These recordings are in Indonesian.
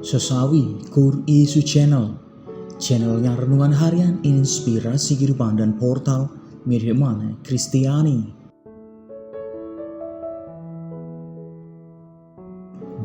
Sesawi Kur Yesus Channelnya renungan harian, inspirasi kehidupan dan portal Mirjana Kristiani.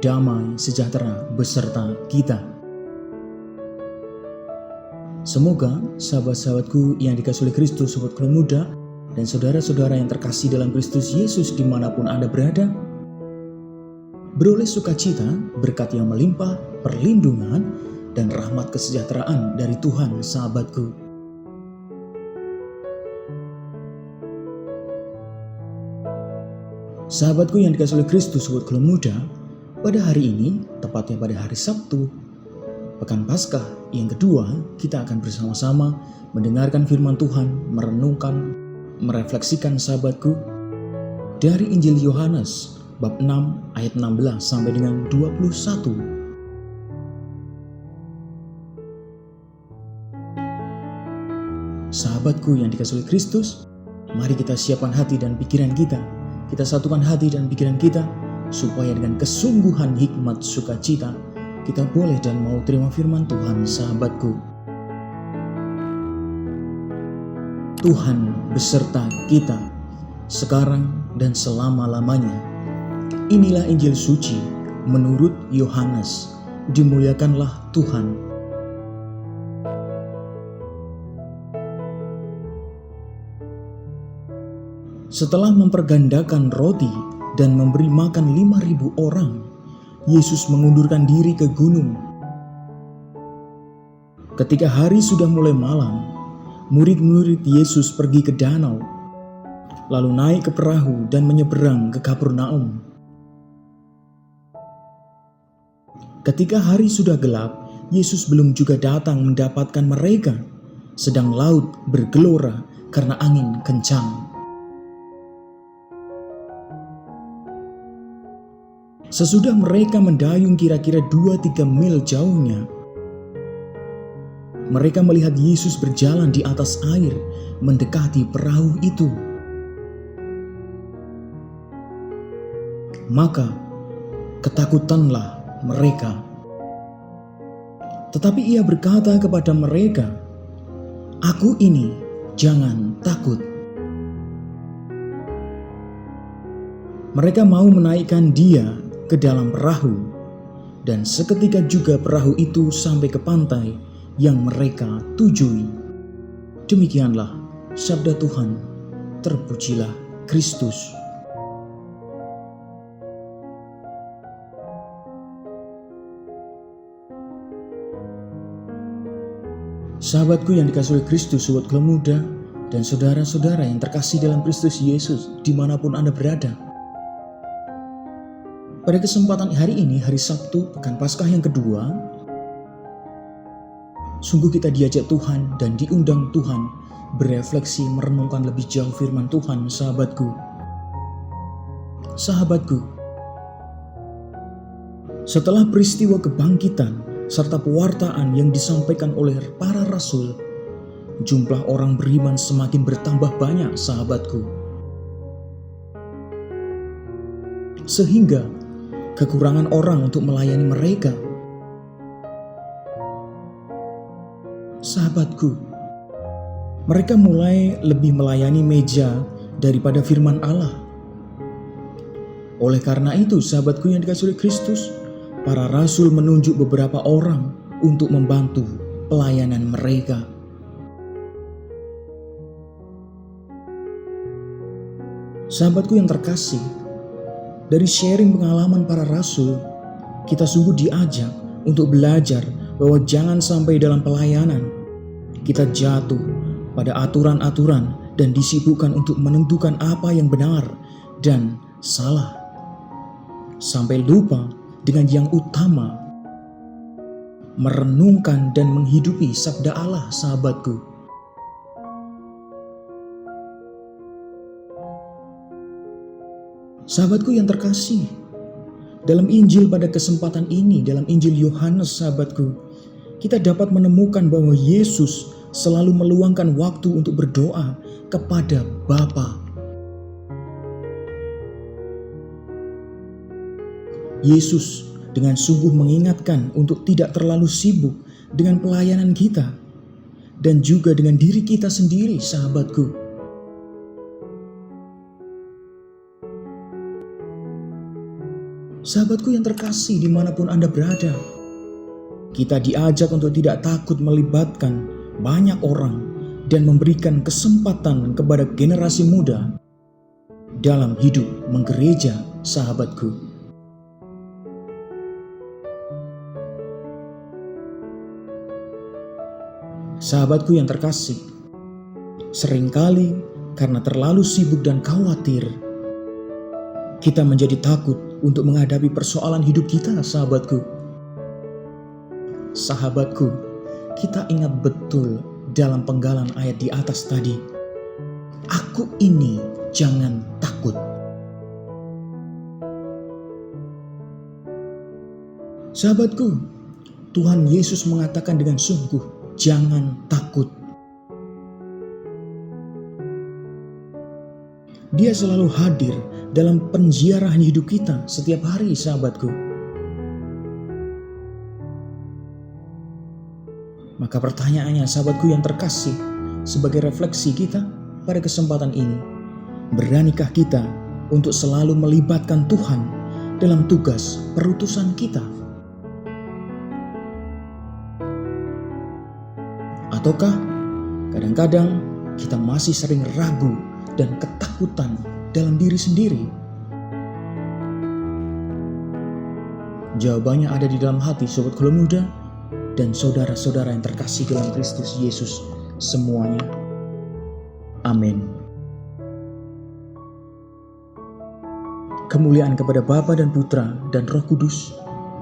Damai sejahtera beserta kita. Semoga sahabat-sahabatku yang dikasihi oleh Kristus, sobat Keluarga Muda, dan saudara-saudara yang terkasih dalam Kristus Yesus dimanapun Anda berada, beroleh sukacita, berkat yang melimpah, perlindungan, dan rahmat kesejahteraan dari Tuhan, sahabatku. Sahabatku yang dikasihi oleh Kristus, sobat Keluarga Muda, pada hari ini, tepatnya pada hari Sabtu, Pekan Paskah yang kedua, kita akan bersama-sama mendengarkan firman Tuhan, merenungkan, merefleksikan sahabatku dari Injil Yohanes bab 6 ayat 16 sampai dengan 21. Sahabatku yang dikasihi oleh Kristus, mari kita siapkan hati dan pikiran kita. Kita satukan hati dan pikiran kita supaya dengan kesungguhan hikmat sukacita kita boleh dan mau terima firman Tuhan, sahabatku. Tuhan beserta kita sekarang dan selama-lamanya. Inilah Injil suci menurut Yohanes. Dimuliakanlah Tuhan. Setelah mempergandakan roti dan memberi makan 5.000 orang, Yesus mengundurkan diri ke gunung. Ketika hari sudah mulai malam, murid-murid Yesus pergi ke danau, lalu naik ke perahu dan menyeberang ke Kapernaum. Ketika hari sudah gelap, Yesus belum juga datang mendapatkan mereka, sedang laut bergelora karena angin kencang. Sesudah mereka mendayung kira-kira 2-3 mil jauhnya, mereka melihat Yesus berjalan di atas air mendekati perahu itu. Maka ketakutanlah mereka. Tetapi ia berkata kepada mereka, "Aku ini, jangan takut." Mereka mau menaikkan dia ke dalam perahu, dan seketika juga perahu itu sampai ke pantai yang mereka tujui. Demikianlah sabda Tuhan. Terpujilah Kristus. Sahabatku yang dikasihi oleh Kristus, sobat Keluarga Muda, dan saudara-saudara yang terkasih dalam Kristus Yesus dimanapun Anda berada. Pada kesempatan hari ini, hari Sabtu, Pekan Paskah yang kedua, sungguh kita diajak Tuhan dan diundang Tuhan berefleksi, merenungkan lebih jauh firman Tuhan, sahabatku. Sahabatku, setelah peristiwa kebangkitan serta pewartaan yang disampaikan oleh para rasul, jumlah orang beriman semakin bertambah banyak, sahabatku. Sehingga kekurangan orang untuk melayani mereka. Sahabatku, mereka mulai lebih melayani meja daripada firman Allah. Oleh karena itu, sahabatku yang dikasihi oleh Kristus, para rasul menunjuk beberapa orang untuk membantu pelayanan mereka. Sahabatku yang terkasih, dari sharing pengalaman para rasul, kita sungguh diajak untuk belajar bahwa jangan sampai dalam pelayanan kita jatuh pada aturan-aturan dan disibukkan untuk menentukan apa yang benar dan salah, sampai lupa dengan yang utama, merenungkan dan menghidupi sabda Allah, sahabatku. Sahabatku yang terkasih, dalam Injil pada kesempatan ini, dalam Injil Yohanes, sahabatku, kita dapat menemukan bahwa Yesus selalu meluangkan waktu untuk berdoa kepada Bapa. Yesus dengan sungguh mengingatkan untuk tidak terlalu sibuk dengan pelayanan kita dan juga dengan diri kita sendiri, sahabatku. Sahabatku yang terkasih, dimanapun Anda berada, kita diajak untuk tidak takut melibatkan banyak orang dan memberikan kesempatan kepada generasi muda dalam hidup menggereja, sahabatku. Sahabatku yang terkasih, seringkali karena terlalu sibuk dan khawatir, kita menjadi takut untuk menghadapi persoalan hidup kita, sahabatku. Sahabatku, kita ingat betul dalam penggalan ayat di atas tadi. Aku ini, jangan takut. Sahabatku, Tuhan Yesus mengatakan dengan sungguh, jangan takut. Dia selalu hadir dalam penziarahan hidup kita setiap hari, sahabatku. Maka pertanyaannya, sahabatku yang terkasih, sebagai refleksi kita pada kesempatan ini, beranikah kita untuk selalu melibatkan Tuhan dalam tugas perutusan kita? Ataukah kadang-kadang kita masih sering ragu dan ketakutan dalam diri sendiri? Jawabannya ada di dalam hati sobat Kula Muda dan saudara-saudara yang terkasih dalam Kristus Yesus semuanya. Amin. Kemuliaan kepada Bapa dan Putra dan Roh Kudus,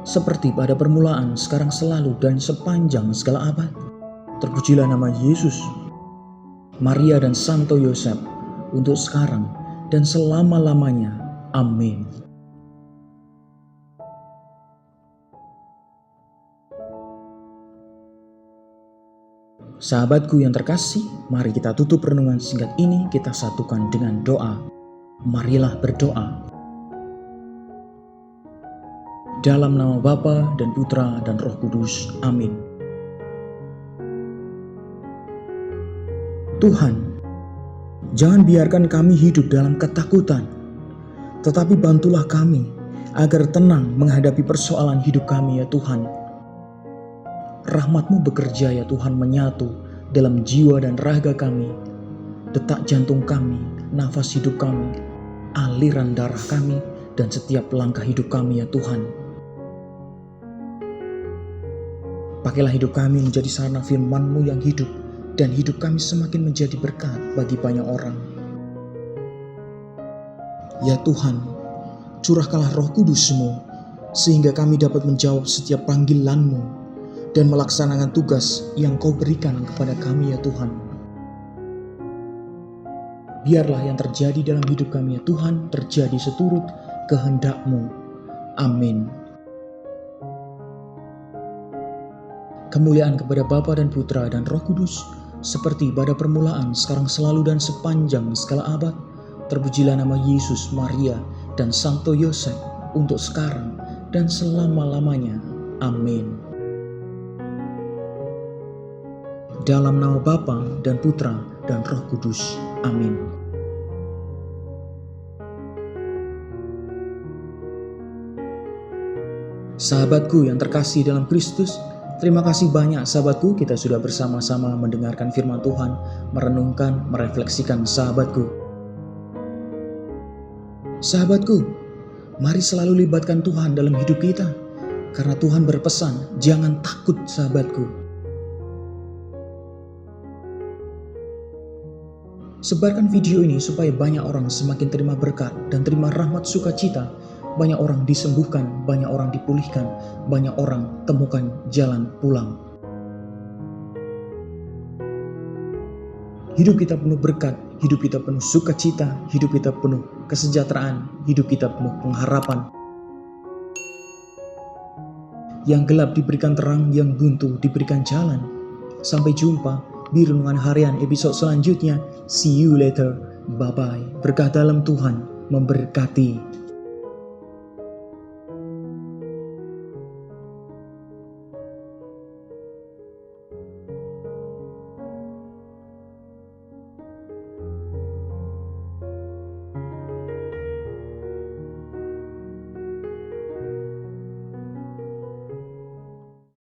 seperti pada permulaan, sekarang, selalu, dan sepanjang segala abad. Terpujilah nama Yesus, Maria dan Santo Yosef, untuk sekarang dan selama-lamanya. Amin. Sahabatku yang terkasih, mari kita tutup renungan singkat ini, kita satukan dengan doa. Marilah berdoa. Dalam nama Bapa dan Putra dan Roh Kudus. Amin. Tuhan, jangan biarkan kami hidup dalam ketakutan, tetapi bantulah kami agar tenang menghadapi persoalan hidup kami, ya Tuhan. Rahmat-Mu bekerja, ya Tuhan, menyatu dalam jiwa dan raga kami, detak jantung kami, nafas hidup kami, aliran darah kami, dan setiap langkah hidup kami, ya Tuhan. Pakailah hidup kami menjadi sarana firman-Mu yang hidup, dan hidup kami semakin menjadi berkat bagi banyak orang. Ya Tuhan, curahkanlah Roh Kudus-Mu, sehingga kami dapat menjawab setiap panggilan-Mu, dan melaksanakan tugas yang Kau berikan kepada kami, ya Tuhan. Biarlah yang terjadi dalam hidup kami, ya Tuhan, terjadi seturut kehendak-Mu. Amin. Kemuliaan kepada Bapa dan Putra dan Roh Kudus, seperti pada permulaan, sekarang, selalu, dan sepanjang segala abad. Terpujilah nama Yesus, Maria, dan Santo Yosef, untuk sekarang dan selama-lamanya. Amin. Dalam nama Bapa dan Putra dan Roh Kudus. Amin. Sahabatku yang terkasih dalam Kristus, terima kasih banyak sahabatku, kita sudah bersama-sama mendengarkan firman Tuhan, merenungkan, merefleksikan sahabatku. Sahabatku, mari selalu libatkan Tuhan dalam hidup kita, karena Tuhan berpesan, jangan takut sahabatku. Sebarkan video ini supaya banyak orang semakin terima berkat dan terima rahmat sukacita. Banyak orang disembuhkan, banyak orang dipulihkan, banyak orang temukan jalan pulang. Hidup kita penuh berkat, hidup kita penuh sukacita, hidup kita penuh kesejahteraan, hidup kita penuh pengharapan. Yang gelap diberikan terang, yang buntu diberikan jalan. Sampai jumpa di renungan harian episode selanjutnya. See you later. Bye-bye. Berkah dalam Tuhan memberkati.